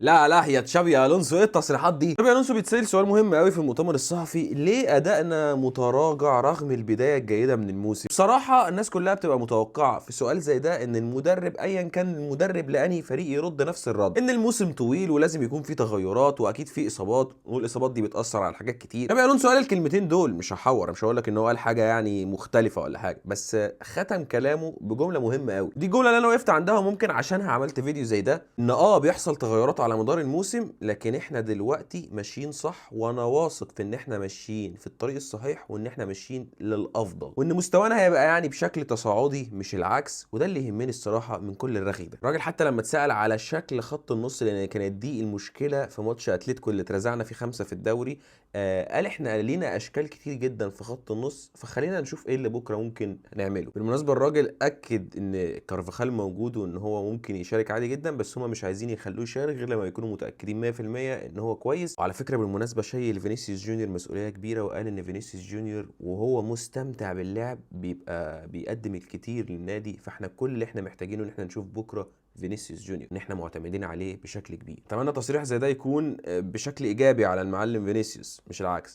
لا لا، يا تشابي الونسو ايه التصريحات دي؟ تشابي الونسو بيتسأل سؤال مهم قوي في المؤتمر الصحفي: ليه ادائنا متراجع رغم البدايه الجيده من الموسم؟ بصراحه الناس كلها بتبقى متوقعه في سؤال زي ده ان المدرب ايا كان المدرب لانهي فريق يرد نفس الرد، ان الموسم طويل ولازم يكون فيه تغيرات واكيد فيه اصابات، والاصابات دي بتاثر على حاجات كتير. تشابي الونسو قال الكلمتين دول، مش هحور، مش هقول لك ان هو قال حاجه يعني مختلفه ولا حاجه، بس ختم كلامه بجمله مهمه قوي. دي الجمله اللي انا وقفت عندها ممكن عشانها عملت فيديو زي ده: ان بيحصل تغيرات على مدار الموسم، لكن احنا دلوقتي ماشيين صح، وانا واثق في ان احنا ماشيين في الطريق الصحيح، وان احنا ماشيين للافضل، وان مستوانا هيبقى يعني بشكل تصاعدي مش العكس. وده اللي يهمني الصراحه من كل الرغي ده. الراجل حتى لما اتسال على شكل خط النص، لان كانت دي المشكله في ماتش اتلتيكو اللي اترزعنا فيه 5 في الدوري، قال احنا لينا اشكال كتير جدا في خط النص، فخلينا نشوف ايه اللي بكره ممكن نعمله. بالمناسبه الراجل اكد ان كارفاخال موجود وان هو ممكن يشارك عادي جدا، بس هما مش عايزين يخلوه يشارك غير لما يكونوا متاكدين 100% ان هو كويس. وعلى فكره بالمناسبه شيل فينيسيوس جونيور مسؤوليه كبيره، وقال ان فينيسيوس جونيور وهو مستمتع باللعب بيبقى بيقدم الكتير للنادي، فاحنا كل اللي احنا محتاجينه ان احنا نشوف بكره فينيسيوس جونيور، ان احنا معتمدين عليه بشكل كبير. اتمنى تصريح زي ده يكون بشكل ايجابي على المعلم فينيسيوس مش العكس.